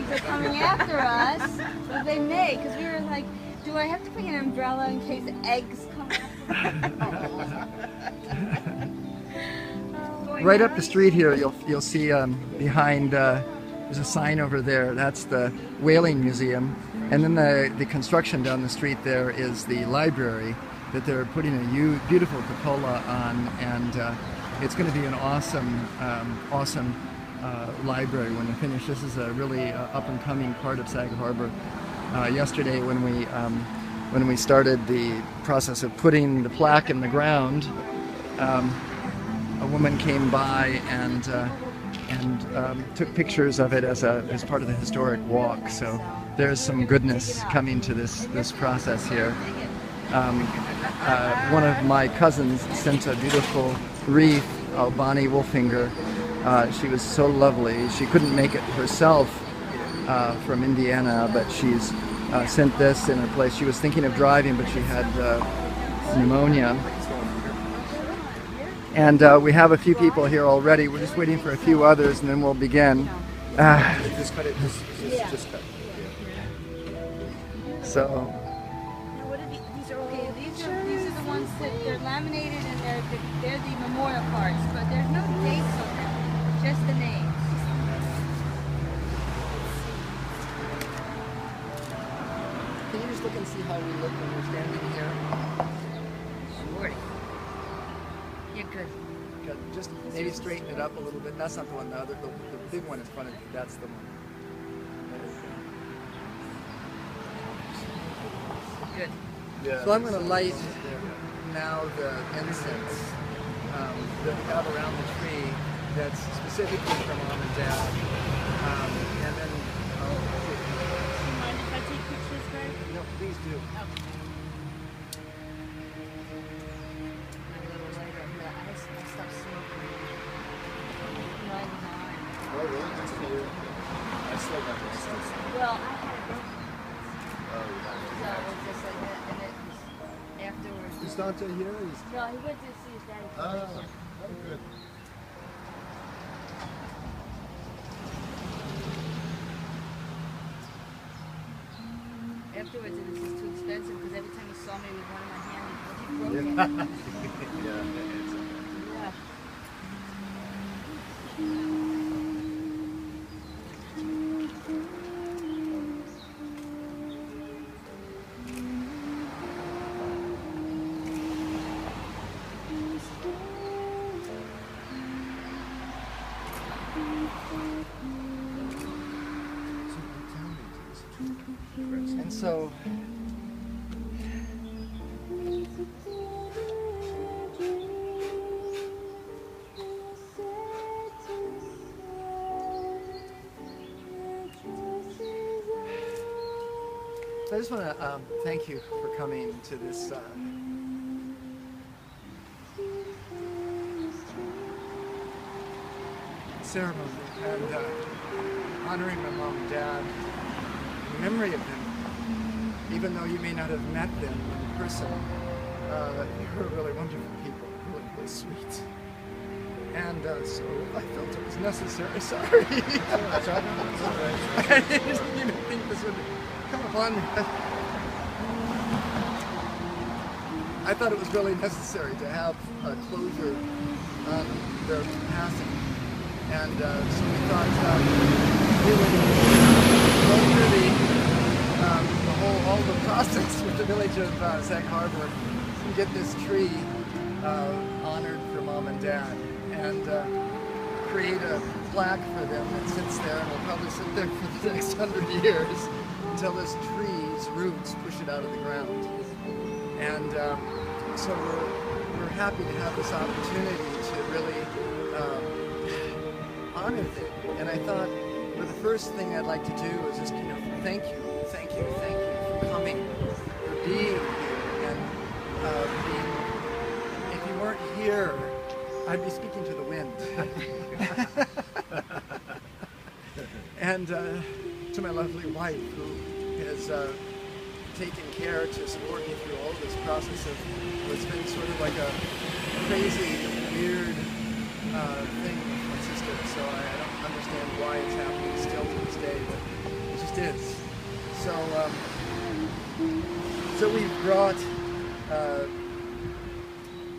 They're coming after us, but they may, because we were like, do I have to bring an umbrella in case eggs come after us? Right up the street here, you'll see behind, there's a sign over there, that's the Whaling Museum. And then the construction down the street there is the library that they're putting a beautiful cupola on, and it's going to be an awesome, awesome library when they finish. This is a really up-and-coming part of Sag Harbor. Yesterday when we started the process of putting the plaque in the ground, a woman came by and took pictures of it as part of the historic walk. So there's some goodness coming to this process here. One of my cousins sent a beautiful wreath, Bonnie Wolfinger. She was so lovely. She couldn't make it herself from Indiana, but she's sent this in her place. She was thinking of driving, but she had pneumonia. And we have a few people here already. We're just waiting for a few others, and then we'll begin. Just cut it. Just cut it. So. What are these are okay. These are the ones that they're laminated and they're the memorial cards, but there's no dates on them, just the names. Can you just look and see how we look when we're standing here? Sure. You're good. Good. Just maybe straighten it up a little bit. That's not the one. The big one in front of you. That's the one. Good. Yeah. So I'm going to light now the incense that we have around the tree that's specifically for Mom and Dad. And then I'll... Do you mind if I take pictures, Greg? No, please do. Okay. I stopped smoking. Oh, really? That's weird. I still got this. Well, I had a broken. Oh, you got it. So it was just like that, and it was afterwards. Is Dante here? No, he went to see his daddy. Oh, good. Afterwards, it was just too expensive because every time he saw me with one in my hand, he broke it. Yeah. And so... I just want to thank you for coming to this ceremony and honoring my mom and dad in memory of them. Even though you may not have met them in person, they were really wonderful people, really, really sweet. And so I felt it was necessary. Sorry. I didn't even think this would come upon me. I thought it was really necessary to have a closure on their passing. And so we thought we would go through all the process with the village of Sag Harbor and get this tree honored for Mom and Dad, and create a plaque for them that sits there and will probably sit there for the next 100 years until this tree's roots push it out of the ground. And so we're happy to have this opportunity to really honor them. And I thought, well, the first thing I'd like to do is just, thank you for coming, for being here, and if you weren't here, I'd be speaking to the wind. And to my lovely wife, who has taken care to support me through all this process of what's been sort of like a crazy, weird thing with my sister. So I don't understand why it's happening still to this day. But just is. So, so we've brought,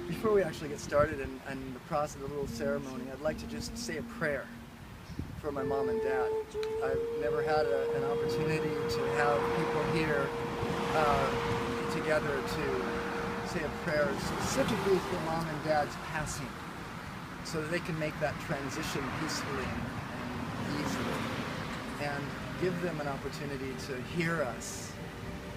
before we actually get started in the process of the little ceremony, I'd like to just say a prayer for my mom and dad. I've never had an opportunity to have people here together to say a prayer specifically for mom and dad's passing, so that they can make that transition peacefully and easily, and give them an opportunity to hear us,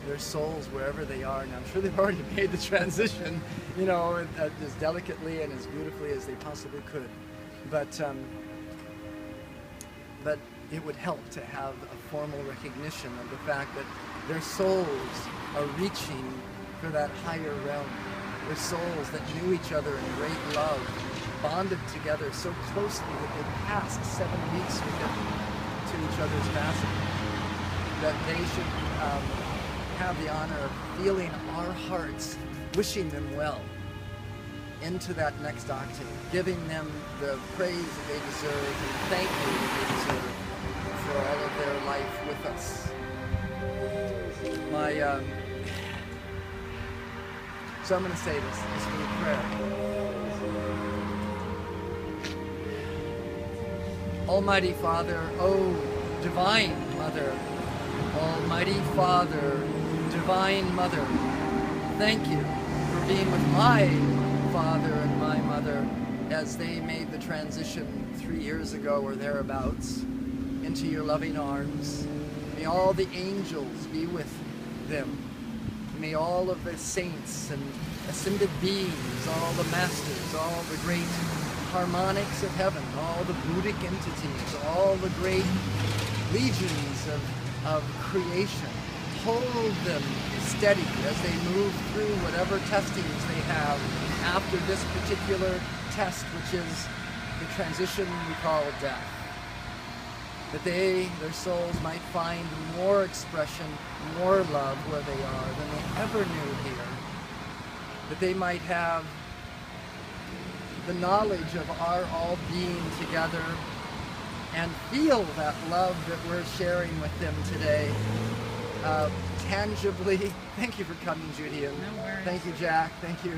their souls, wherever they are. Now, I'm sure they've already made the transition, you know, as delicately and as beautifully as they possibly could. But it would help to have a formal recognition of the fact that their souls are reaching for that higher realm. Their souls that knew each other in great love, bonded together so closely that they passed 7 weeks with them to each other's passing, that they should have the honor of feeling our hearts wishing them well into that next octave, giving them the praise that they deserve and thank you that they deserve for all of their life with us. So I'm going to say this little prayer. Almighty Father, oh Divine Mother, Almighty Father, Divine Mother, thank you for being with my father and my mother as they made the transition 3 years ago or thereabouts into your loving arms. May all the angels be with them. May all of the saints and ascended beings, all the masters, all the great harmonics of heaven, all the Buddhic entities, all the great legions of creation, hold them steady as they move through whatever testings they have after this particular test, which is the transition we call death. That their souls might find more expression, more love where they are than they ever knew here. That they might have the knowledge of our all being together and feel that love that we're sharing with them today tangibly. Thank you for coming, Judy, and no worries. Thank you, Jack. Thank you.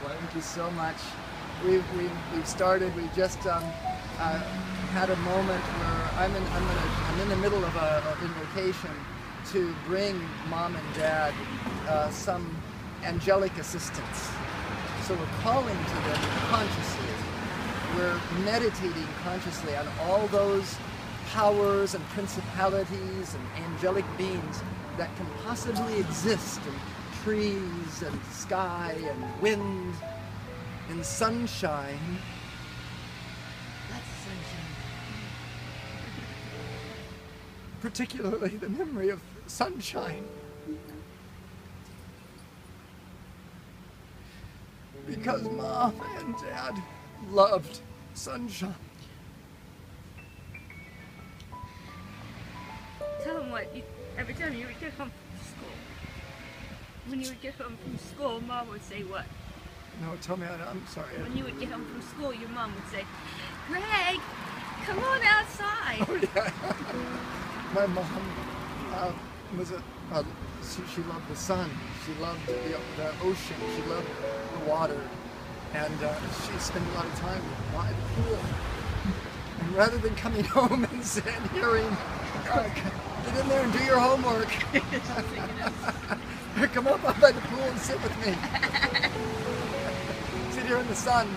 Thank you so much. We've started. We just had a moment where I'm in the middle of an invocation to bring mom and dad some angelic assistance. So we're calling to them consciously. We're meditating consciously on all those powers and principalities and angelic beings that can possibly exist in trees and sky and wind and sunshine. That's sunshine. Particularly the memory of sunshine. Because Mom and Dad loved sunshine. Tell them what, every time you would get home from school, when you would get home from school, Mom would say what? No, tell me, I'm sorry. When you would get home from school, your mom would say, Greg, come on outside. Oh, yeah. My mom was she loved the sun. She loved the ocean. She loved the water. And she spent a lot of time by the pool. And rather than coming home and hearing, get in there and do your homework. Come up by the pool and sit with me. Sit here in the sun.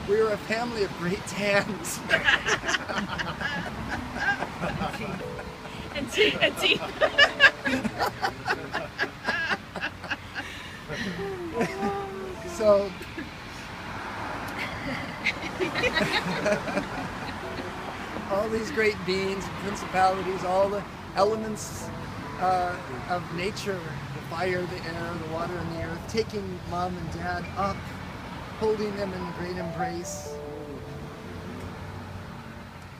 We were a family of great tans. And teeth. So, all these great beings and principalities, all the elements of nature, the fire, the air, the water, and the earth, taking Mom and Dad up, holding them in great embrace.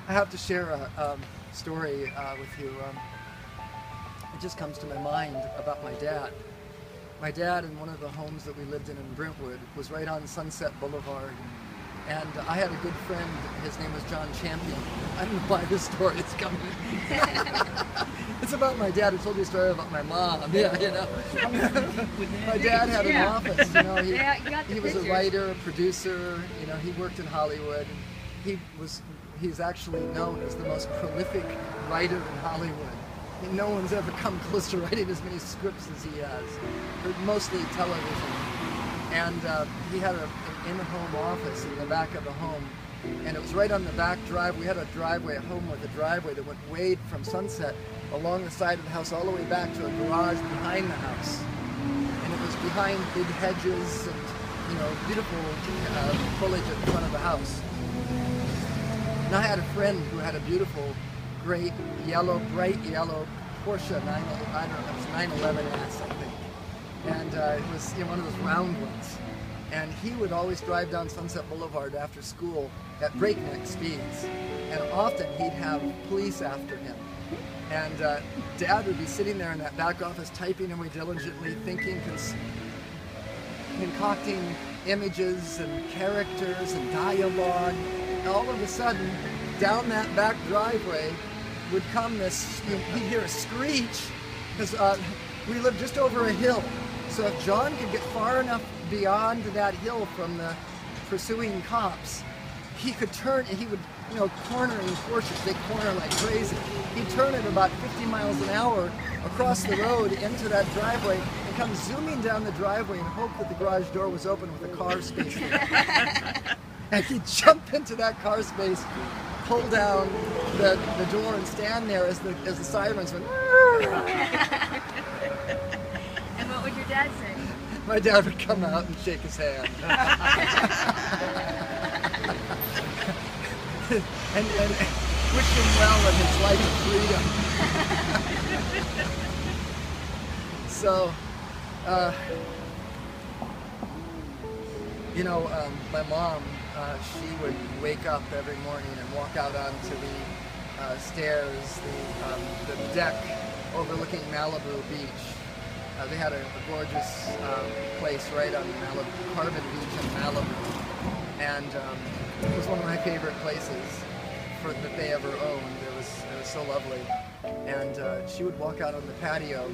I have to share a story with you. It just comes to my mind about my dad. My dad, in one of the homes that we lived in Brentwood, was right on Sunset Boulevard. And I had a good friend, his name was John Champion. I don't know why this story is coming. It's about my dad. I told you a story about my mom. Yeah, you know. My dad had an office. You know, he was a writer, a producer. You know, he worked in Hollywood. And he's actually known as the most prolific writer in Hollywood. And no one's ever come close to writing as many scripts as he has, but mostly television. And he had an in-home office in the back of the home. And it was right on the back drive. We had a driveway at home with a driveway that went way from Sunset along the side of the house all the way back to a garage behind the house. And it was behind big hedges and, you know, beautiful foliage at the front of the house. And I had a friend who had a beautiful, great yellow, bright yellow Porsche 911S, I think. And it was, you know, one of those round ones. And he would always drive down Sunset Boulevard after school at breakneck speeds. And often he'd have police after him. And Dad would be sitting there in that back office typing away diligently, thinking, concocting images and characters and dialogue. And all of a sudden, down that back driveway would come this, you'd hear a screech, because we lived just over a hill. So if John could get far enough beyond that hill from the pursuing cops, he could turn, and he would, you know, cornering Porsches, they corner like crazy. He'd turn at about 50 miles an hour across the road into that driveway and come zooming down the driveway and hope that the garage door was open with a car space there. And he'd jump into that car space, pull down the door and stand there as the sirens went. And what would your dad say? My dad would come out and shake his hand. and wish him well in his life of freedom. So, you know, my mom, she would wake up every morning and walk out onto the stairs, the deck overlooking Malibu Beach. They had a gorgeous place right on Malibu, Carbon Beach in Malibu, and it was one of my favorite places that they ever owned. It was so lovely, and she would walk out on the patio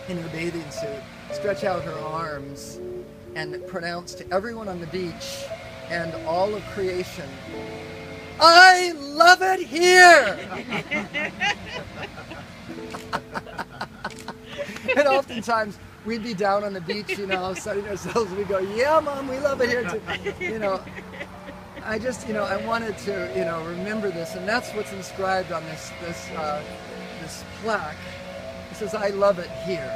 in her bathing suit, stretch out her arms, and pronounce to everyone on the beach and all of creation, "I love it here!" And oftentimes we'd be down on the beach, you know, sunning ourselves, and we'd go, "Yeah, Mom, we love it here too." You know, I just, you know, I wanted to, you know, remember this, and that's what's inscribed on this plaque. It says, "I love it here."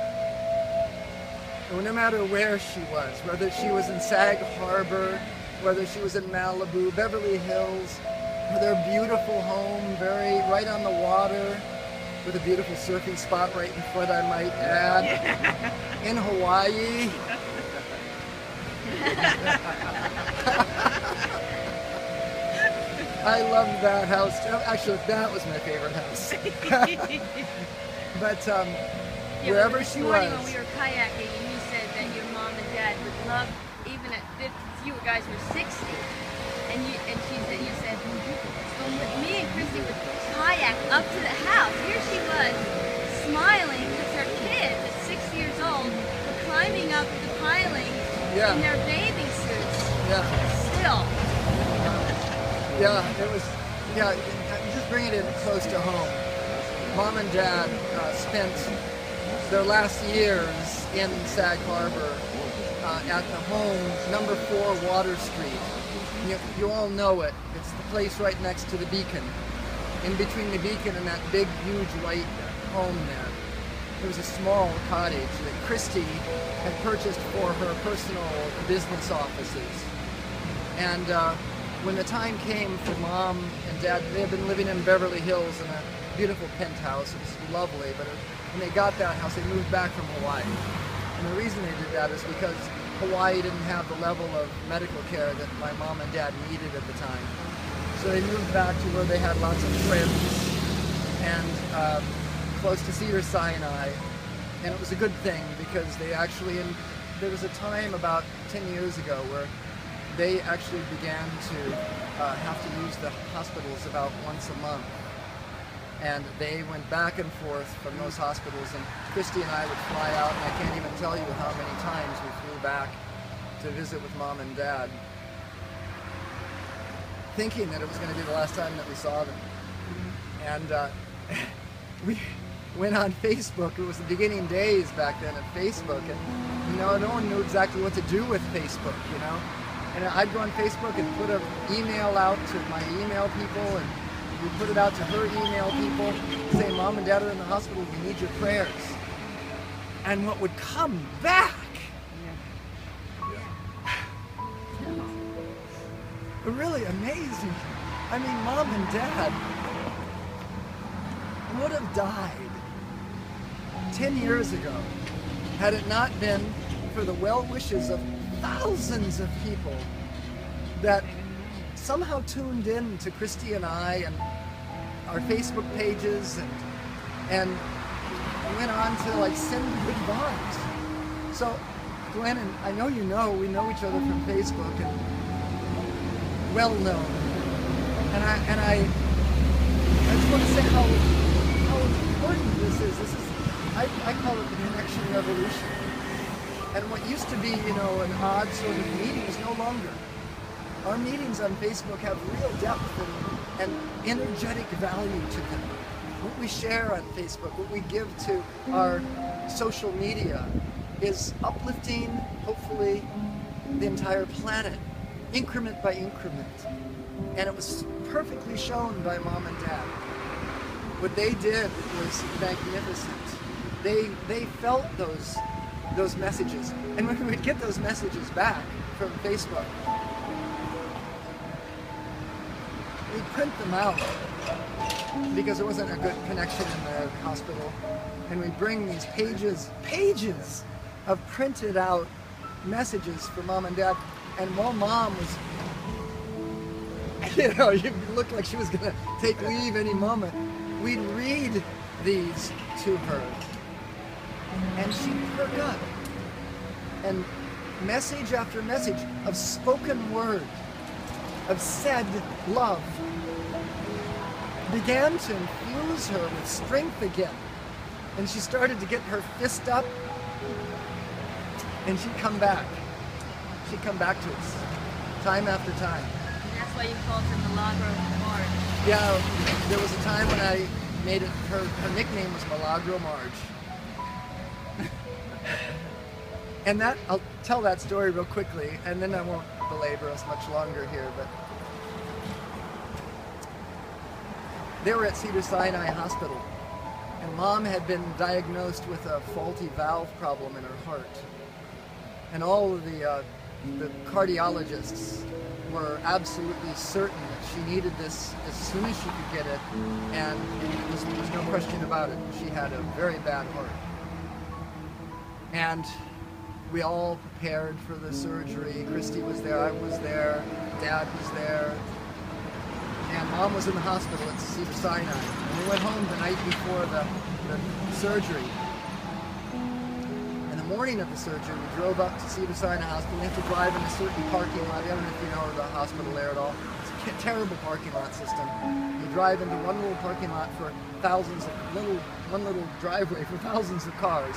And no matter where she was, whether she was in Sag Harbor, whether she was in Malibu, Beverly Hills, their beautiful home, right on the water, with a beautiful surfing spot right in front, I might add, in Hawaii. I loved that house. Actually, that was my favorite house. But wherever she was. When we were kayaking, and you said that your mom and dad would love, even at 50, you guys were 60, and you said, so me and Christy would kayak up to the house. Here she was, smiling because her kids at 6 years old were climbing up the piling in their bathing suits. Yeah. Still. Yeah, it was, just bringing it close to home. Mom and Dad spent their last years in Sag Harbor at the home, number 4 Water Street. You all know it. It's the place right next to the Beacon. In between the Beacon and that big, huge white home there. There was a small cottage that Christy had purchased for her personal business offices. And when the time came for Mom and Dad, they had been living in Beverly Hills in a beautiful penthouse. It was lovely, but when they got that house, they moved back from Hawaii. And the reason they did that is because Hawaii didn't have the level of medical care that my mom and dad needed at the time. So they moved back to where they had lots of friends and close to Cedar Sinai. And it was a good thing because they actually, there was a time about 10 years ago where they actually began to have to use the hospitals about once a month. And they went back and forth from those hospitals, and Christy and I would fly out, and I can't even tell you how many times we flew back to visit with Mom and Dad, thinking that it was going to be the last time that we saw them. And we went on Facebook. It was the beginning days back then of Facebook, and no one knew exactly what to do with Facebook, And I'd go on Facebook and put an email out to my email people, and we put it out to her email people, saying, Mom and Dad are in the hospital, we need your prayers. And what would come back? Really amazing. I mean, Mom and Dad would have died 10 years ago had it not been for the well wishes of thousands of people that somehow tuned in to Christy and I and our Facebook pages and went on to send good vibes. So Glenn, and I know we know each other from Facebook and well known. And I just want to say how important this is. I call it the connection revolution. And what used to be, an odd sort of meeting is no longer. Our meetings on Facebook have real depth and energetic value to them. What we share on Facebook, what we give to our social media is uplifting, hopefully, the entire planet, increment by increment. And it was perfectly shown by Mom and Dad. What they did was magnificent. They felt those messages. And when we would get those messages back from Facebook, we'd print them out because there wasn't a good connection in the hospital. And we'd bring these pages of printed out messages for Mom and Dad. And while Mom was, you looked like she was going to take leave any moment, we'd read these to her. And she'd perk up. And message after message of spoken word, of said love, began to infuse her with strength again. And she started to get her fist up, and she'd come back. She'd come back to us, time after time. And that's why you called her Milagro Marge. Yeah, there was a time when I made it, her nickname was Milagro Marge. And that, I'll tell that story real quickly, and then I won't belabor us much longer here, but they were at Cedars-Sinai Hospital, and Mom had been diagnosed with a faulty valve problem in her heart. And all of the cardiologists were absolutely certain that she needed this as soon as she could get it, and there was no question about it. She had a very bad heart. And we all prepared for the surgery. Christy was there, I was there, Dad was there, and Mom was in the hospital at Cedars-Sinai. And we went home the night before the surgery. In the morning of the surgery, we drove up to Cedars-Sinai Hospital. We have to drive in a certain parking lot. I don't know if you know the hospital there at all. It's a terrible parking lot system. You drive into one little parking lot for one little driveway for thousands of cars.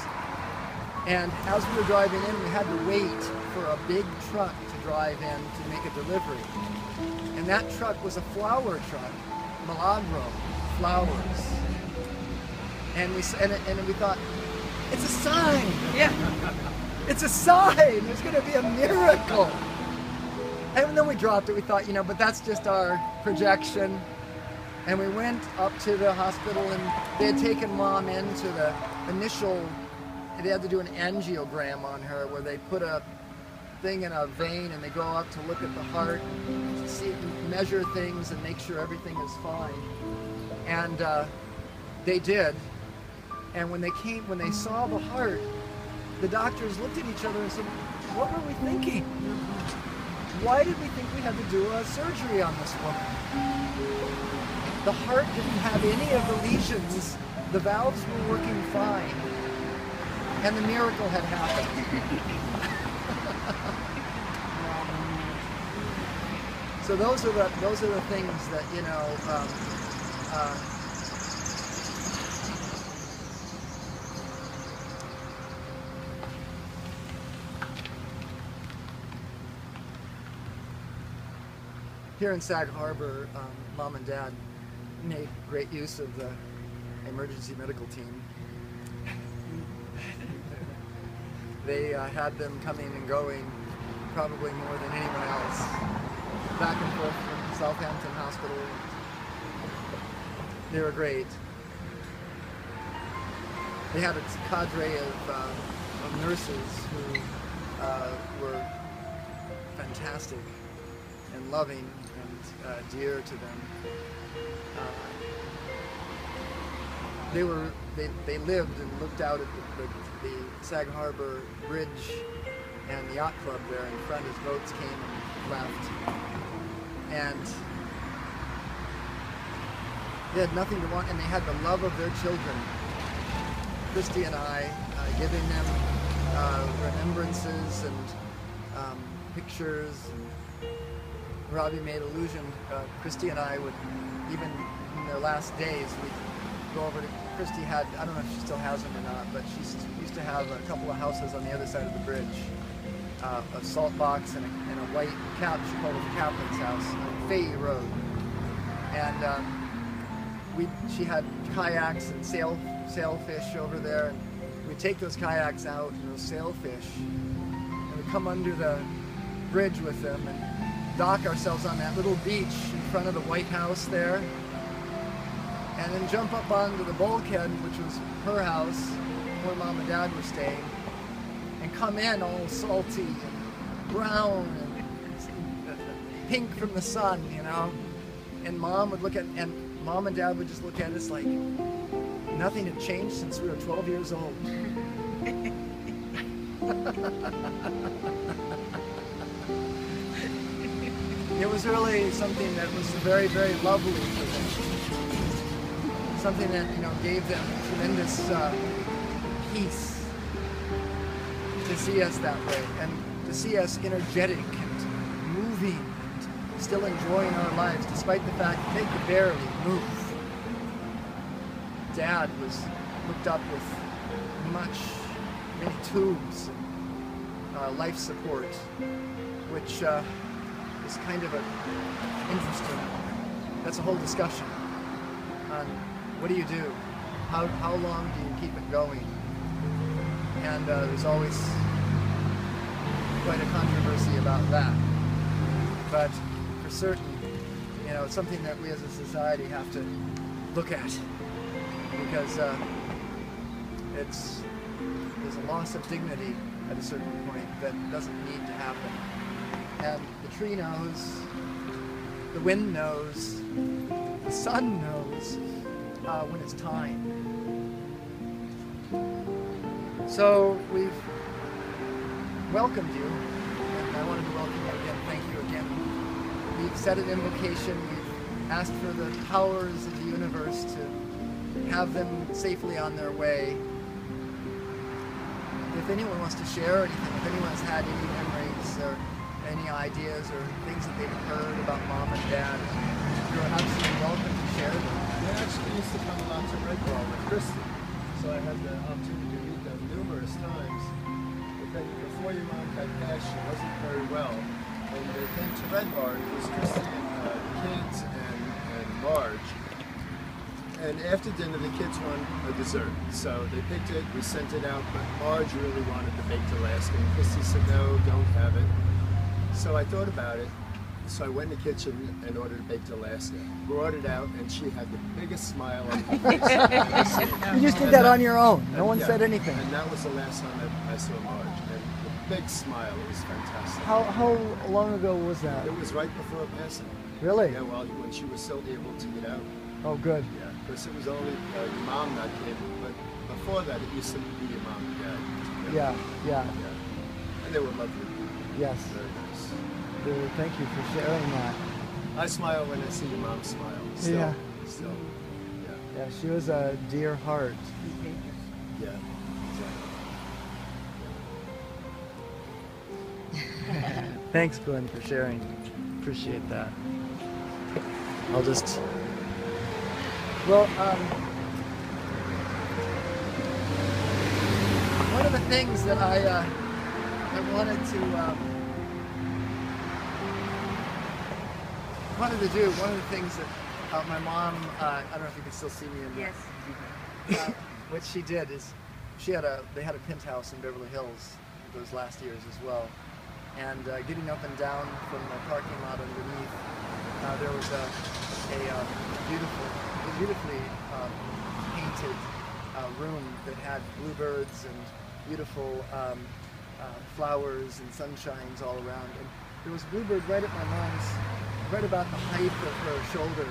And as we were driving in, we had to wait for a big truck to drive in to make a delivery. And that truck was a flower truck, Milagro flowers. And we thought, it's a sign. Yeah, it's a sign. There's going to be a miracle. And then we dropped it. We thought, but that's just our projection. And we went up to the hospital, and they had taken Mom into the initial. They had to do an angiogram on her where they put a thing in a vein and they go up to look at the heart, to see, measure things and make sure everything is fine. And they did. And when they saw the heart, the doctors looked at each other and said, what were we thinking? Why did we think we had to do a surgery on this woman? The heart didn't have any of the lesions. The valves were working fine. And the miracle had happened. So those are the things that here in Sag Harbor, Mom and Dad made great use of the emergency medical team. They had them coming and going probably more than anyone else, back and forth from Southampton Hospital. They were great. They had a cadre of nurses who were fantastic and loving and dear to them. They lived and looked out at the Sag Harbor Bridge and the yacht club there in front as boats came and left. And they had nothing to want, and they had the love of their children. Christy and I giving them remembrances and pictures. Robbie made allusion, Christy and I would, even in their last days, we'd go over to, Christy had, I don't know if she still has them or not, but she used to have a couple of houses on the other side of the bridge. A salt box and a white cap, she called it the captain's house, on Fayette Road. And she had kayaks and sailfish over there, and we'd take those kayaks out and those sailfish, and we'd come under the bridge with them and dock ourselves on that little beach in front of the White House there, and then jump up onto the bulkhead, which was her house, where Mom and Dad were staying, and come in all salty and brown and pink from the sun, you know. And Mom would look at, and Mom and Dad would just look at us like nothing had changed since we were 12 years old. It was really something that was very, very lovely for them. Something that, you know, gave them tremendous peace to see us that way, and to see us energetic and moving and still enjoying our lives despite the fact that they could barely move. Dad was hooked up with many tubes and life support, which is kind of interesting. That's a whole discussion on what do you do? How long do you keep it going? And there's always quite a controversy about that. But for certain, you know, it's something that we as a society have to look at, because there's a loss of dignity at a certain point that doesn't need to happen. And the tree knows, the wind knows, the sun knows when it's time. So we've welcomed you, and I wanted to welcome you again. Thank you again. We've said an invocation. We've asked for the powers of the universe to have them safely on their way. If anyone wants to share anything, if anyone's had any memories or any ideas or things that they've heard about Mom and Dad, you're absolutely welcome to share them. They actually used to come a lot to Red Bar with Christy, so I had the opportunity to meet them numerous times. But then before your mom got passed, she wasn't very well, and they came to Red Bar. It was Christy and the kids and Marge. And after dinner, the kids wanted a dessert, so they picked it. We sent it out, but Marge really wanted the baked Alaska, and Christy said, "No, don't have it." So I thought about it. So I went in the kitchen and ordered baked Alaska. Brought it out, and she had the biggest smile on her face I've ever seen. You just did that on your own. No one yeah, said anything. And that was the last time I saw Marge. And the big smile, it was fantastic. How long ago was that? It was right before passing. Really? Yeah, well, when she was still able to get out. Oh, good. Yeah, because it was only your mom not able, but before that, it used to be your mom and dad. Yeah, yeah. And they were lovely. Yes. Very nice. Thank you for sharing that. I smile when I see your mom smile. Still, Yeah. Still. Yeah. Yeah, she was a dear heart. Yeah. Exactly. Thanks, Glenn, for sharing. Appreciate that. I'll just... Well, one of the things that I wanted to... wanted to do, one of the things that my mom, I don't know if you can still see me in Yes. what she did is they had a penthouse in Beverly Hills those last years as well. And getting up and down from the parking lot underneath, there was a beautifully painted room that had bluebirds and beautiful flowers and sunshines all around. And there was a bluebird right at my mom's, right about the height of her shoulder.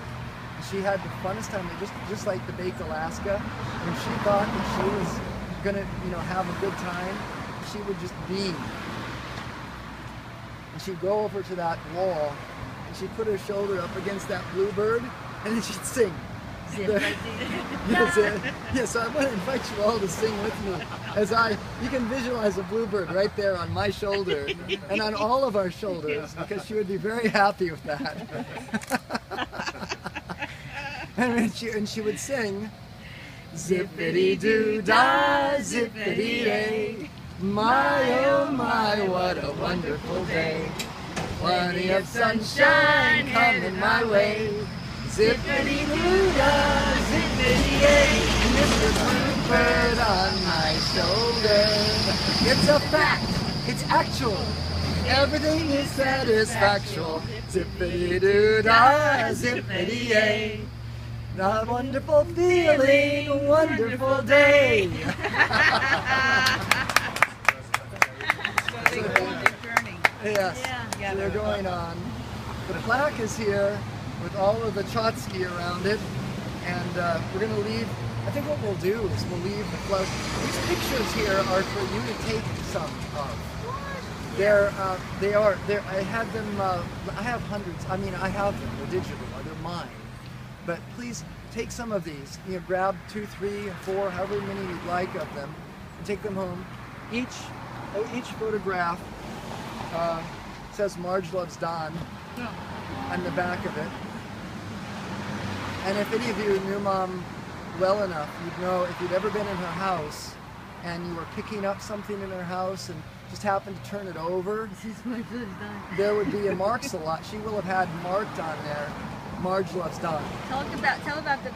And she had the funnest time, just like the Baked Alaska. When she thought that she was gonna, have a good time, she would just beam. And she'd go over to that wall, and she'd put her shoulder up against that bluebird, and then she'd sing. Yes, so I want to invite you all to sing with me you can visualize a bluebird right there on my shoulder and on all of our shoulders, because she would be very happy with that. and she would sing, zippity-doo-dah, zippity-day, my oh my, what a wonderful day. Plenty of sunshine coming my way. Zippity-doo-dah, zippity-yay, Mr. Bluebird on my shoulder. It's a fact, it's actual, everything is satisfactual. Zippity-doo-dah, zippity-yay, a wonderful feeling, a wonderful day. Yes, so they're going on. The plaque is here with all of the Trotsky around it, and we're going to leave. I think what we'll do is we'll leave the flag. These pictures here are for you to take some of. They are. I had them. I have hundreds. I mean, I have them. They're digital. They're mine. But please take some of these. Grab 2, 3, 4, however many you'd like of them, and take them home. Each photograph says Marge loves Don on the back of it. And if any of you knew Mom well enough, you'd know if you'd ever been in her house and you were picking up something in her house and just happened to turn it over, there would be a marks a lot. She will have had marked on there, Marge loves Don. Tell about the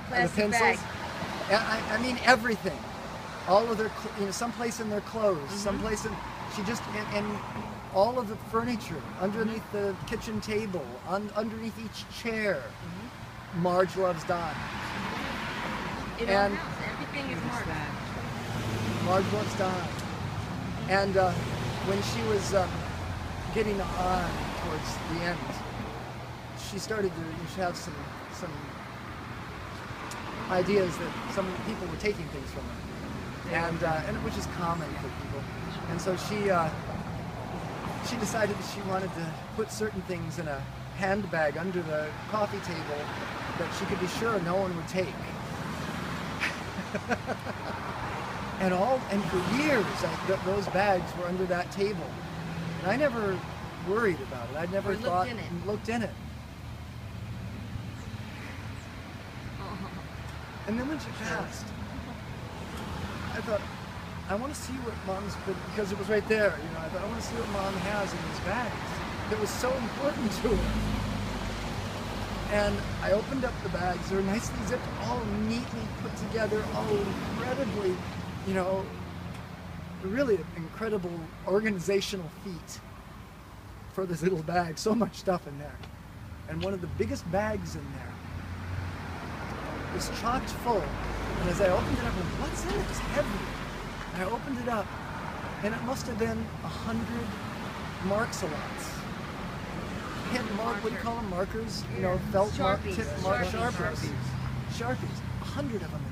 plastic pencils. bag. I mean everything. All of their, someplace in their clothes, someplace in, and all of the furniture, underneath the kitchen table, underneath each chair. Marge loves Don. And everything is marked. Marge loves Don. And when she was getting on towards the end, she started to have some ideas that some people were taking things from her, and which is common for people. And so she decided that she wanted to put certain things in a handbag under the coffee table that she could be sure no one would take. and for years, those bags were under that table, and I never worried about it. I'd never looked in it. And then when she passed, I thought, I want to see what Mom's put, because it was right there. I thought, I want to see what Mom has in these bags. That was so important to her. And I opened up the bags. They were nicely zipped, all neatly put together, all incredibly, really incredible organizational feat for this little bag. So much stuff in there. And one of the biggest bags in there was chocked full. And as I opened it up, I went, what's in it? It's heavy. And I opened it up, and it must have been 100 marks-a-lots. What do you call them? Markers? Felt Sharpies. tip mark sharpers. Sharpies. 100 of them in there.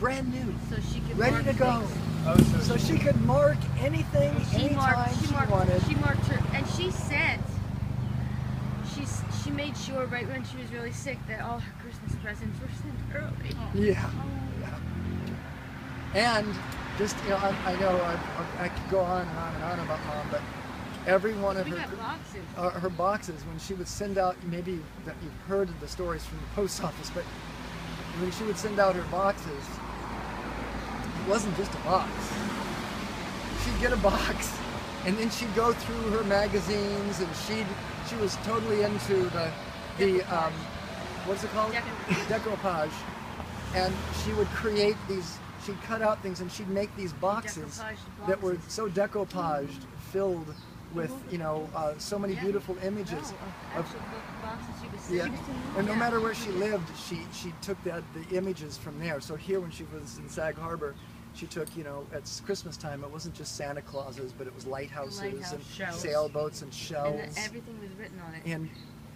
Brand new. So she could ready mark to go. things. So she could mark anything, anytime she wanted. She marked her, and she made sure right when she was really sick that all her Christmas presents were sent early. Yeah. And just, I know I could go on and on and on about Mom, but every one of her boxes, when she would send out, maybe that you've heard of the stories from the post office, but when she would send out her boxes, it wasn't just a box. She'd get a box, And then she'd go through her magazines, and she was totally into the what's it called? Decoupage. And she would create these. She'd cut out things, and she'd make these boxes that were so decoupaged, filled with so many beautiful images of. Yeah, and no matter where she lived, she took the images from there. So here, when she was in Sag Harbor, she took, it's Christmas time, it wasn't just Santa Clauses, but it was lighthouses and shells. Sailboats and shells. And everything was written on it. And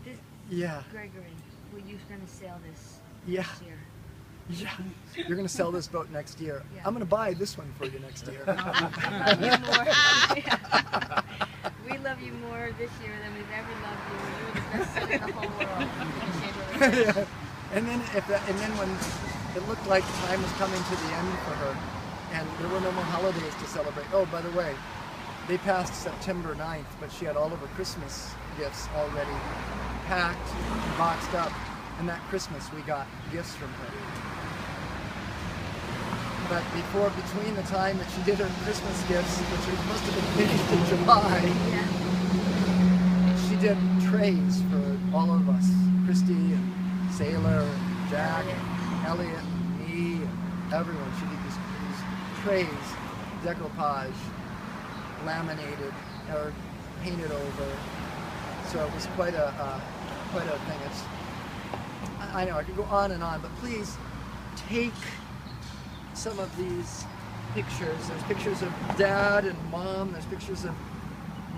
this, yeah. Gregory, were you going to sail this Yeah. next year? Yeah, you're going to sell this boat next year. Yeah. I'm going to buy this one for you next year. We love you more. We love you more this year than we've ever loved you. You're the best son in the whole world. Yeah. And then when it looked like time was coming to the end for her, and there were no more holidays to celebrate. Oh, by the way, they passed September 9th, but she had all of her Christmas gifts already packed and boxed up. And that Christmas we got gifts from her. But between the time that she did her Christmas gifts, which must have been finished in July, she did trays for all of us. Christy and Sailor, and Jack, and Elliot, and me, and everyone. She did these trays, decoupage, laminated, or painted over. So it was quite a thing. I know I could go on and on, but please take some of these pictures. There's pictures of Dad and Mom. There's pictures of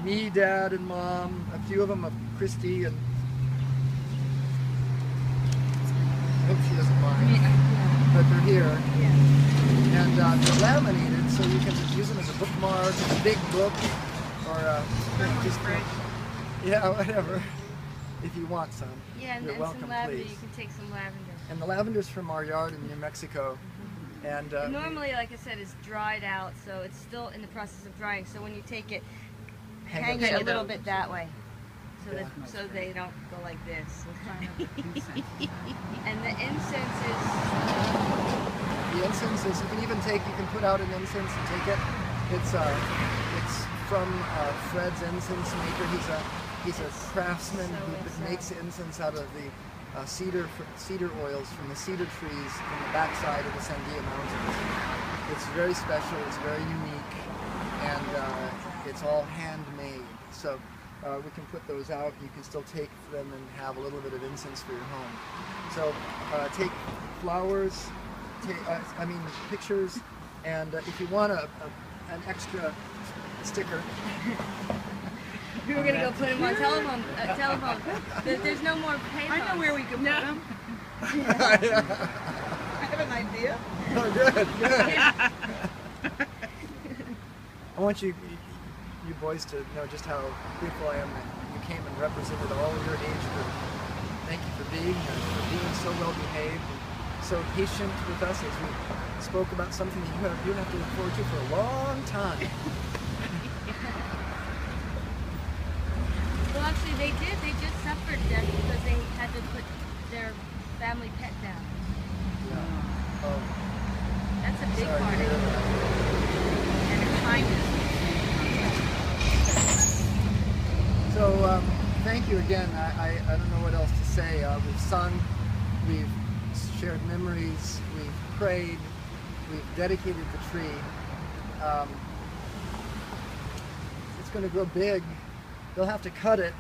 me, Dad, and Mom. A few of them of Christy, and I hope she doesn't mind. But they're here, and they're laminated, so you can use them as a bookmark, a big book, or just whatever. If you want some, you're welcome, some lavender. please. You can take some lavender. And the lavender's from our yard in New Mexico. And normally, like I said, it's dried out, so it's still in the process of drying. So when you take it, hang it a little bit that way, so they don't go like this. And the incense is. The incense is. You can put out an incense and take it. It's from Fred's incense maker. He's a craftsman who makes incense out of the cedar oils from the cedar trees in the backside of the Sandia Mountains. It's very special, it's very unique, and it's all handmade. So we can put those out. You can still take them and have a little bit of incense for your home. So take flowers, pictures, and if you want an extra sticker. We were going to go put them on telephone. There's no more payphones. I know where we can put them. I have an idea. Oh, good. I want you boys to know just how grateful I am that you came and represented all your age group. Thank you for being here, for being so well behaved and so patient with us as we spoke about something that you have to look forward to for a long time. Well, actually, they did. They just suffered death because they had to put their family pet down. Yeah. Oh. That's a big Sorry part to of hear it. And their kindness. So, thank you again. I don't know what else to say. We've sung, we've shared memories, we've prayed, we've dedicated the tree. It's going to grow big. They'll have to cut it,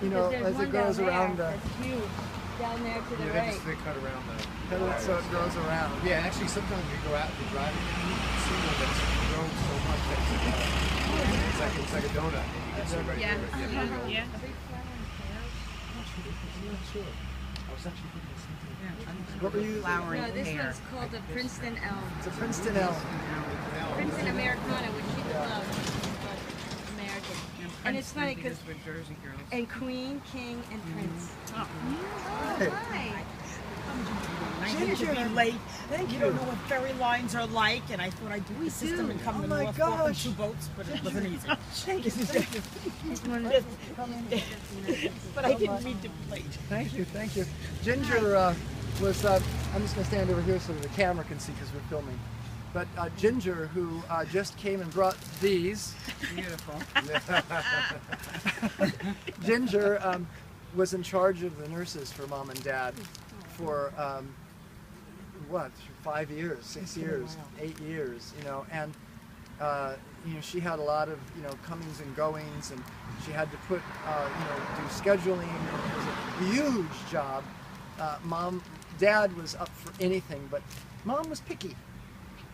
as it goes around the. That's huge. Down there to the Yeah, right. they cut around the. Cut it so it grows around. Yeah, actually, sometimes we go out to drive it, and you can see one that's grown so much that it's like a donut. You can see right Yeah. through it. Yeah. I'm not sure. I was actually thinking something. What were you? Flowering No, this hair. one's called a Princeton elm. It's a Princeton elm. Princeton Americana, which she would love. American. And it's funny because we're Jersey girls. and Queen, King, and Prince. Oh. Hi. I hate to be late. You don't know what ferry lines are like, and I thought I'd do the system and come Oh to my Norfolk on gosh. 2 boats, but it wasn't easy. Thank you. It's one of But I didn't mean to be late. Thank you. Ginger was. I'm just going to stand over here so the camera can see because we're filming. But Ginger, who just came and brought these. Beautiful. Ginger was in charge of the nurses for Mom and Dad for what, 5 years, 6 years, 8 years, you know, and you know, she had a lot of, you know, comings and goings, and she had to put, you know, do scheduling. It was a huge job. Dad was up for anything, but Mom was picky.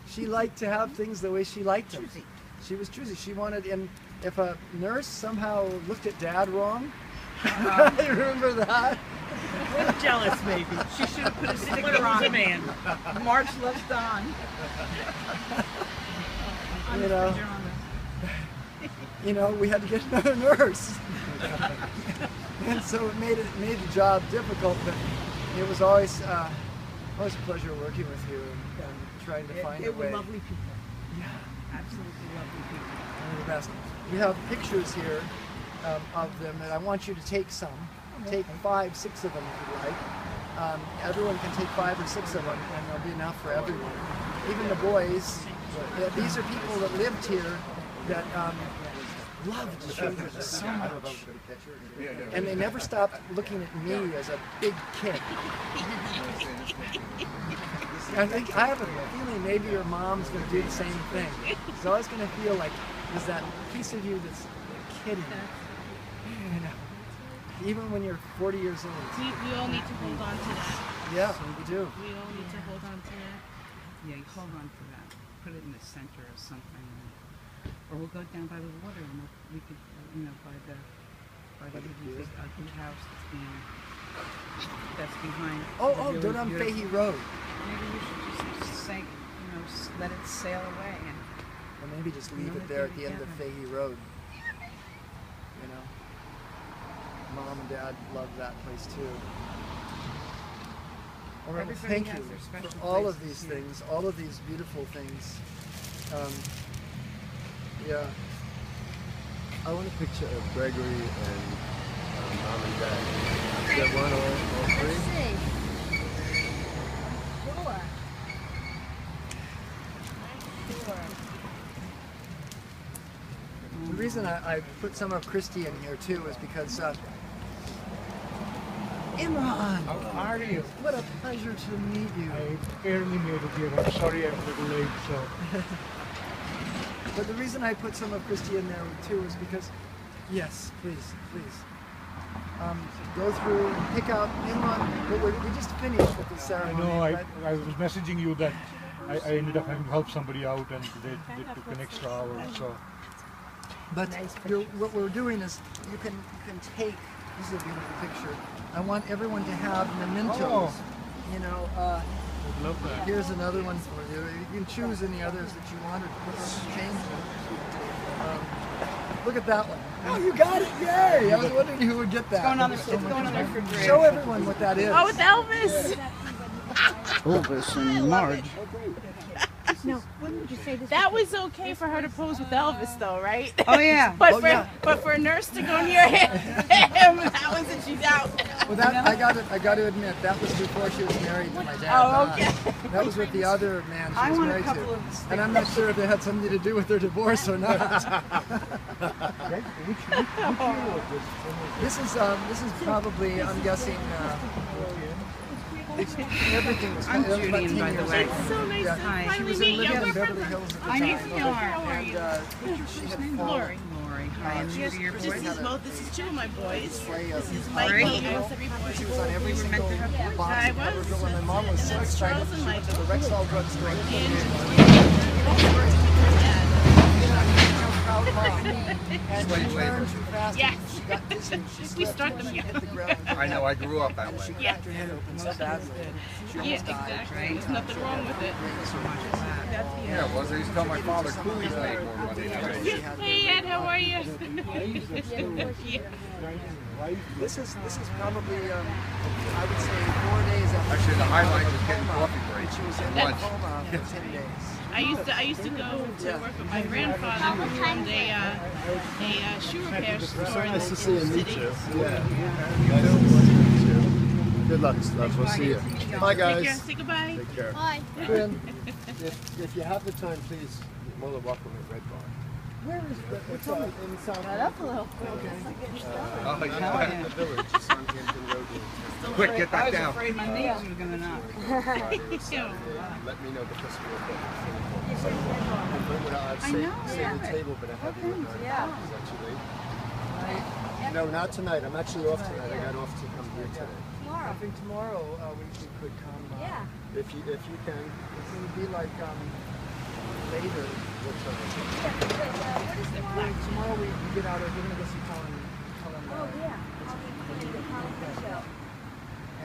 She liked to have things the way she liked them. Choosy. She was choosy. She wanted, and if a nurse somehow looked at Dad wrong, you remember that? I'm jealous, maybe. She should have put a sticker on a man. Marge loves Don. You know, we had to get another nurse, and so it made the job difficult. But it was always a pleasure working with you and trying to find a way. They were lovely people. Yeah, Absolutely lovely people. one of the best. We have pictures here of them, and I want you to take some. Take 5, 6 of them if you like. Everyone can take 5 or 6 of them, and there'll be enough for everyone. Even the boys. These are people that lived here that loved children so much, and they never stopped looking at me as a big kid. I have a feeling maybe your mom's going to do the same thing. She's always going to feel like there's that piece of you that's a kid in you. You know. Even when you're 40 years old. We all need to hold on to that. Yeah, we do. We all need to hold on to that. Yeah, you hold on to that. Put it in the center of something. Or we'll go down by the water and we could, you know, by the big house that's behind. Go down Fahey Road. Maybe we should just say, you know, let it sail away. Or maybe just leave it there at the end of Fahey Road. You know? Mom and Dad loved that place too. All right, well, thank you for all of these things, all of these beautiful things. Yeah. I want a picture of Gregory and Mom and Dad. Is there one or three? The reason I put some of Christy in here too is because Imran! How are you? What a pleasure to meet you. I barely made it here. I'm sorry I'm a little late, so. But the reason I put some of Christy in there too is because, yes, please. Go through and pick out Imran. We just finished with the I ceremony. know, right? I was messaging you that I ended up having to help somebody out and they took an extra hour, so. But what we're doing is you can take, this is a beautiful picture. I want everyone to have mementos. Oh. You know, I'd love that. here's another one for you. You can choose any others that you want or change them. Look at that one. Oh, you got it! Yay! I was wondering who would get that. It's going on the refrigerator. Show everyone what that is. Oh, with Elvis! Elvis and Marge. No, when did you say this? That was okay for her to pose with Elvis, though, right? Oh, yeah. But for a nurse to go near him, that was it. She's out. Well, that I got to admit that was before she was married to my dad. Oh, okay. That was with the other man she was married to, and I'm not sure if it had something to do with their divorce or not. This is probably, I'm guessing. Everything was I'm about Julian, 10 by the years way. old. It's so nice to She finally was meet living you. in Beverly Hills at the I time. know you are. How are you? She had Lori. Lori. Hi, I'm new to your This voice. is both. This is two of my boys. This is Lori. Mikey. She was on every single box I of was. CoverGirl, and my mom was so And that's excited. Charles She and went to Michael. the Rexall drugstore. And she turned too fast. Yes. She got dizzy. She We slipped start and them she here. hit the ground. I know, I grew up that way. She cracked her head open so badly. She Yeah, almost died. exactly. There's nothing wrong with it. Yeah, well, I used to tell my father coolies made more money than I did. Hey, Ed, how are you? This is probably I would say 4 days after. Actually, the highlight was getting coffee break. She was in Lunch. coma for 10 days. I used to go to work with my grandfather who owned a shoe repair store in Nice to see the you meet city. you. Yeah. Good luck, love. We'll see you. Bye, Take care. guys. Say goodbye. Take care. Bye. Quinn, if you have the time, please, more than welcome at Red Bar. Where is Red? It's in South. Right up a little. Okay. Oh, Not yeah. in the village, it's on Hampton Road. Quick, get I back was down. afraid my knees were going to knock. Friday or Saturday. Let me know because we're booked. I'd say the table, but I have you at 9 o'clock. Yeah. Is that too late? No, not tonight. I'm actually off tonight. I got off to come here today. Tomorrow. I think tomorrow we could come. Yeah. If you can. It would be like later. What time? What is tomorrow? Tomorrow we get out. We're gonna go see Colin. Oh yeah. The Colin show.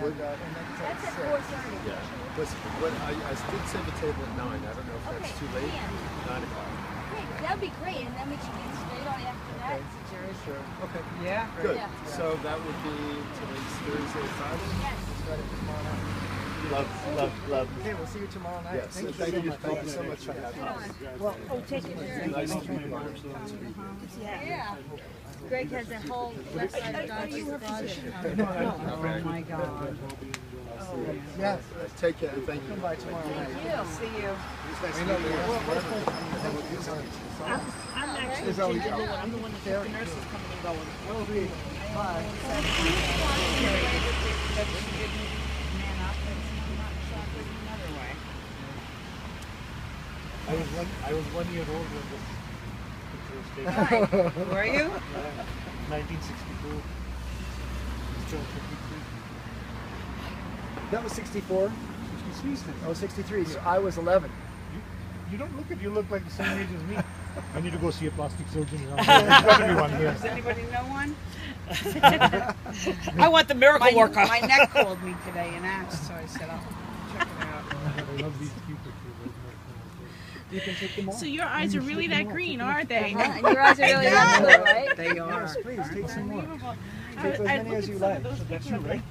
And then That's at 4:30. Yeah. Listen, I did save the table at 9. I don't know if that's too late. 9 o'clock. Great. That would be great, and then we can get straight on after that. Sure. Okay. Yeah. Good. Yeah. So that would be today's Thursday, Friday? Yes. Love. Okay, we'll see you tomorrow night. Yes. Thank you so much for having us. Well, Take it. Nice to meet you. Yeah. Greg has a whole left side of Don's closet. Oh my God. yes. Take care. Thank you. Come by tomorrow night. See you. I'm actually I'm the one that the nurses coming and going. That she didn't man up, and I'm not shocked in another way. I was 1 year old when this picture was taken. Were you? 1962. Still 53. That was 64. 63. I was 63. So I was 11. You don't look it. You look like the same age as me. I need to go see a plastic surgeon. There's got to be one here. Does anybody know one? I want the miracle worker. My neck called me today and asked, so I said, I'll check it out. I love these people too. You can take them all. So your eyes are really that green, aren't they? And your eyes are really that blue, right? They are. Yes, please take some more. Unbelievable. Take as I many look as at you some like. of those That's pictures. you, right?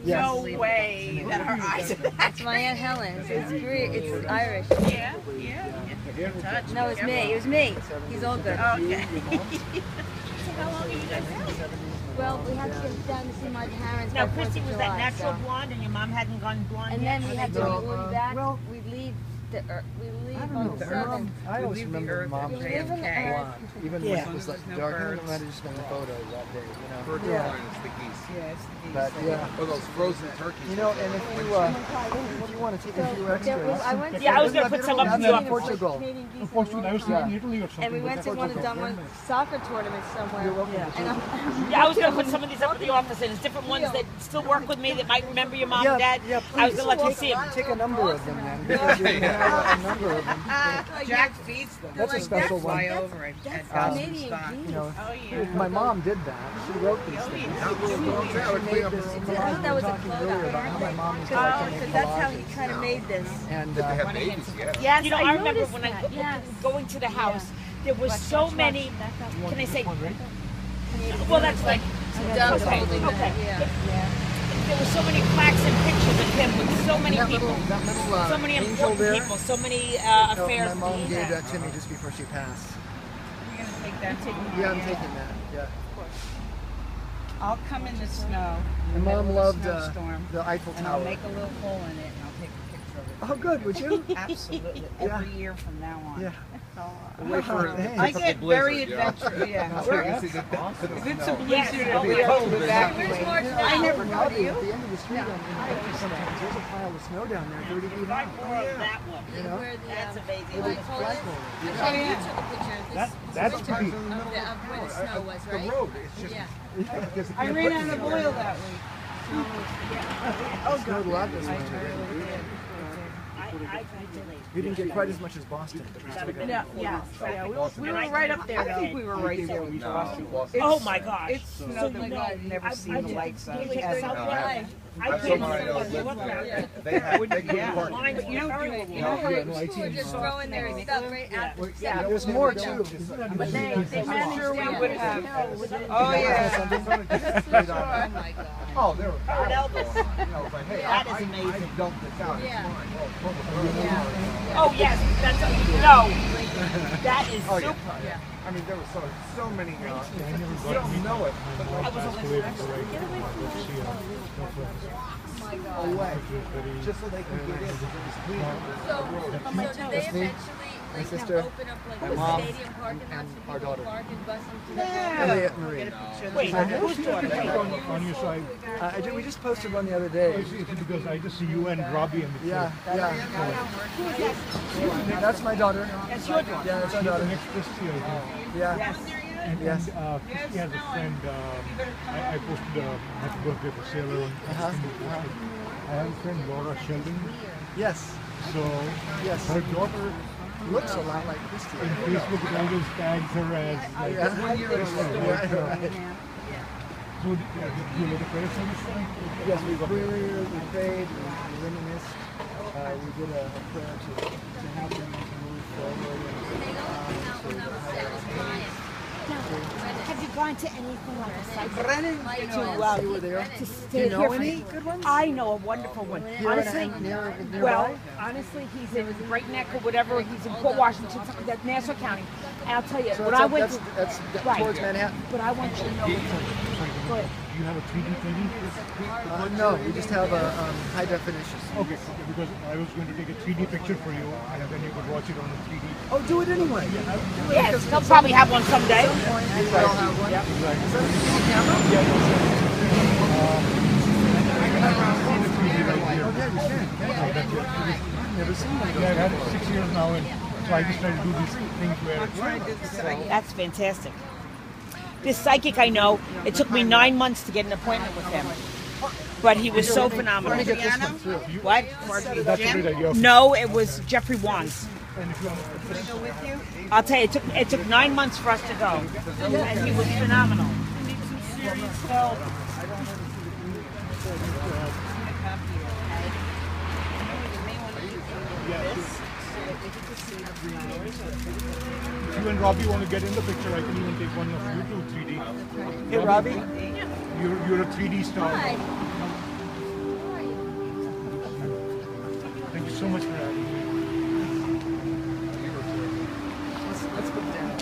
No way that her eyes are that It's my Aunt Helen's. It's Greek. It's Irish. Yeah, yeah. No, it's me. It was me. He's older. Okay. So how long have you guys been? Well, we had to get down to see my parents. Now, by 4th Christy of was that July, natural so. blonde, and your mom hadn't gone blonde And yet? then we had to No, when we back. well, We leave the we leave I don't on know. the Mom, 7th. I always leave the remember earth Mom at We live in the JFK. earth. blonde, even Yeah. when As it was long as like there's no dark. Even birds. when I just been in photos that day, you know. Bird Yeah. line is the geese. Yeah, it's the geese. But yeah, Oh, those frozen turkeys. you know, and if you want to take a few There extras. was, I went to Yeah, I was gonna put some up That's for you. in Portugal. Canadian geese Unfortunately, I was and in Italy or something. and we went to one of the soccer tournaments somewhere. You're welcome to And I'm, Yeah, I was going to put some of these up at the office, and there's different ones that still work with me that might remember your mom and dad. Yeah, I was please. going to let you see them. Take a number of them then, because you have a number of them. Jack feeds them. That's a special one. Fly over and that's got some Canadian stock. geese. You know, Oh yeah. my mom did that. She wrote these things. She made this collage. That was a talking earlier about how my mom used to Oh, like to so make that's how he collages. kind of made this. And They have babies, yeah. Yes, You know, I remember noticed when I that. Yes. going to the house, there was so many, can I say, One, right? well, that's like, Dove's okay, holding that, okay. yeah. There were so many plaques and pictures of him with so many that people, little, so many angel important there. people, so many My affairs. mom gave that to me just before she passed. You're going to take that home? Yeah, I'm taking that. Yeah. I'll come in the snow. My mom loved snowstorm, the Eiffel and I'll Tower. make a little hole in it, and I'll take a picture of it. Oh, good. Would you? Absolutely. Yeah. Every year from now on. Yeah. Wait for Hey. I get very blizzard, yeah. adventurous. Yeah. If If it's a blizzard, Yes. it'll Oh, be yeah. able to evacuate. I never go to you. At the end of the street in Bedford sometimes, there's a pile of snow down there 30 feet high. More of that one. You know? Where the, That's amazing. With a flagpole. you took a picture of this. That's picture pretty. of where the snow was, right? The road, it's just. Yeah. I ran out of oil that week. It snowed a lot this I winter. totally did. You didn't get quite as much as Boston. Yeah, yeah. We were right up there. I think we were right there with Boston. Oh my gosh. It snowed like I've never seen the likes of it. South ever. Carolina. I have someone I know that lives there. They couldn't park. But You know how People were just throwing their stuff right out. Yeah, there was more too. But they managed sure we to would have. Oh yeah. Oh my God. Oh, they were Howard Elvis. You know, but hey, That is I amazing. dumped this out. It's Yeah. mine. Oh, Oh yes, that's no. That is Oh, super. yeah. I mean, there were so many. I never You got don't to meet know it. my mom passed away before I got to see her. Away. Just so they can get in. So did they eventually my sister, open up like my a mom, stadium parking lot and so our people daughter. park and bus them to the Elliot Marie. Wait, who's daughter? on your side. We just posted one the other day. It's because I just see you and Robbie and the Yeah. That's my daughter. That's your daughter. Yeah, that's our daughter. next Christy, I think. Yeah. And, Yes. Christy has a friend, I posted a happy birthday for Sailor on Facebook. I have a friend, Laura Sheldon. Yes. So Yes. her daughter Looks a lot like Christy. in Facebook it always tags her as like, Yeah. Christy. Right. So do you know the prayer service? Yes, we prayed, we reminisced. We did a prayer to help them to move forward. Have you gone to anything like a site? You were there. To Do stay you know here any for- good ones? I know a wonderful one. Honestly, nearby? well, honestly, he's in Great Neck or whatever. He's in Port Washington, that's Nassau County. And I'll tell you, So when it's I up- went that's to, right, towards Manhattan. but I want you to know what's Go ahead. Do you have a 3D TV? No, we just have a high definition. Okay, because I was going to take a 3D picture for you and then you could watch it on the 3D. Oh, do it anyway. Yes, they'll probably have one someday. Maybe I'll have one. Right. Is that a 3D camera? Yeah, Oh, yeah, you can. I've never seen one. I've had it 6 years now, and so I just try to do these things where That's fantastic. This psychic I know, it took me 9 months to get an appointment with him. But he was so phenomenal. Let me get this one through. What? that's a great idea. No, it was Jeffrey Wands. And if you want I'll tell you, it took 9 months for us to go. And he was phenomenal. If you and Robbie want to get in the picture, I can even take one of you to 3D. Hey, Robbie. You're a 3D star. Thank you so much for having me. Let's put down.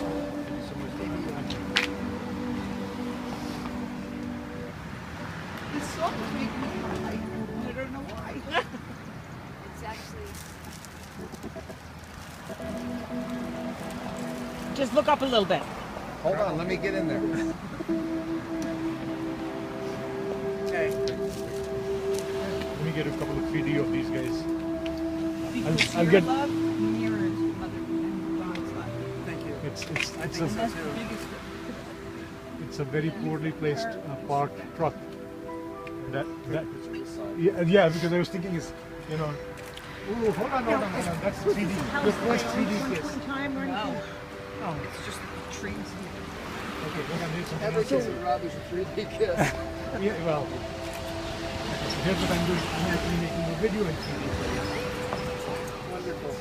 This song makes me cry. I don't know why. It's actually Just look up a little bit. Hold on, let me get in there. Okay. Let me get a couple of 3D of these guys. Because I'll your get- love mirrors Mother and God's love. Thank you. It's That's a, the biggest. it's a very poorly placed parked truck. That yeah, because I was thinking is, you know, oh, hold on, that's 3D. The first 3D kiss. No. Oh, it's just the trees. Okay, hold on, here's something Every else. kiss of Robbie's a 3D kiss. Yeah, well, here's what I'm doing. I'm actually making a video in 3D. Wonderful.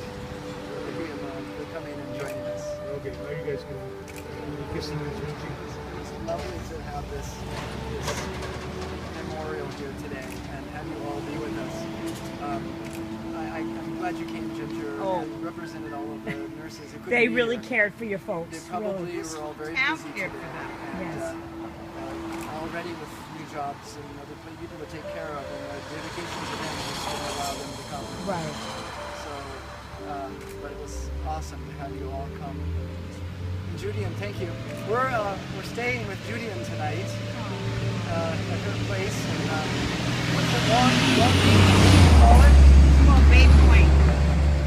For coming and joining us. Okay, now you guys can kiss and smooching. It's lovely to have this memorial here today and have you all be with us. I'm glad you came, Ginger, and represented all of the nurses. Who couldn't They be really here. cared for your They folks. probably Really. were all very Town busy cared today. for them. And, Yes. already with new jobs and other people to take care of, and dedication to them just didn't allow them to come. Right. So, but it was awesome to have you all come. And Judian, thank you. We're staying with Judian tonight at her place. And, what's the long call it? Well, Bay Point.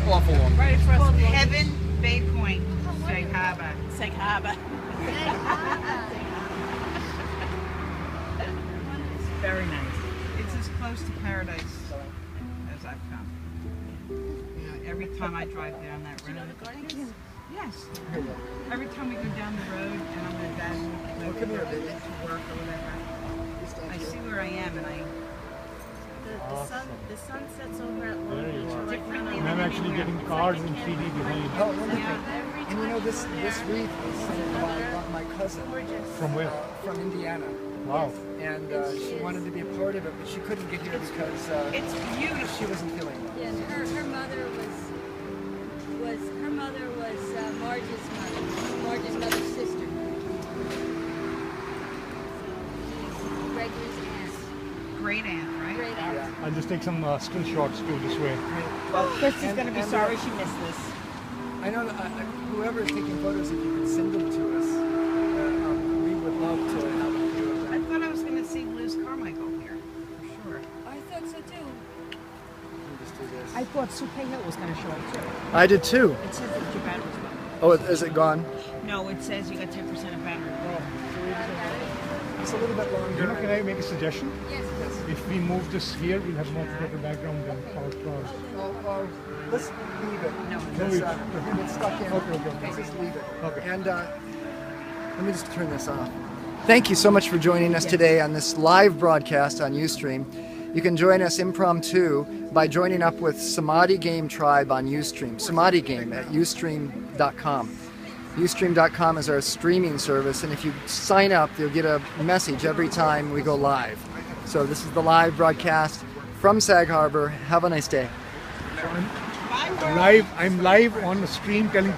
Awful long. Right across the Heaven, Bay Point, Sag Harbor. Sag Harbor. Very nice. It's as close to paradise as I've come. You know, every time I drive down that road. Yes. Every time we go down the road and I'm with Dad and come here, baby. to work or whatever, I see where I am and I. The sun sets over at Long There you Beach are. right now. And I'm actually getting cards in 3D behind. Oh, wonderful. And you know, this wreath was sent by my cousin From where? from Indiana. Wow. And she wanted to be a part of it, but she couldn't get here because It's beautiful. she wasn't feeling well. yes. Her mother was just take some still shots too this way. Well, Christy's going to be sorry she missed this. I know that whoever is taking photos, if you could send them to us, we would love to have a few of them. I thought I was going to see Liz Carmichael here, for sure. I thought so too. Just do this. I thought Sue Hill was going to show up too. I did too. It says that your battery's gone. Oh, is it gone? No, it says you got 10% of battery. It's a little bit longer. You know, can I make a suggestion? Yes. If we move this here, we'll have much better background than our cars. Let's leave it. No. Because if we get stuck in, Okay. let's just leave it. Okay. And let me just turn this off. Thank you so much for joining us today on this live broadcast on Ustream. You can join us impromptu by joining up with Samadhi Game Tribe on Ustream. Samadhi Game at ustream.com. Ustream.com is our streaming service, and if you sign up, you'll get a message every time we go live. So this is the live broadcast from Sag Harbor. Have a nice day. I'm live on the stream telling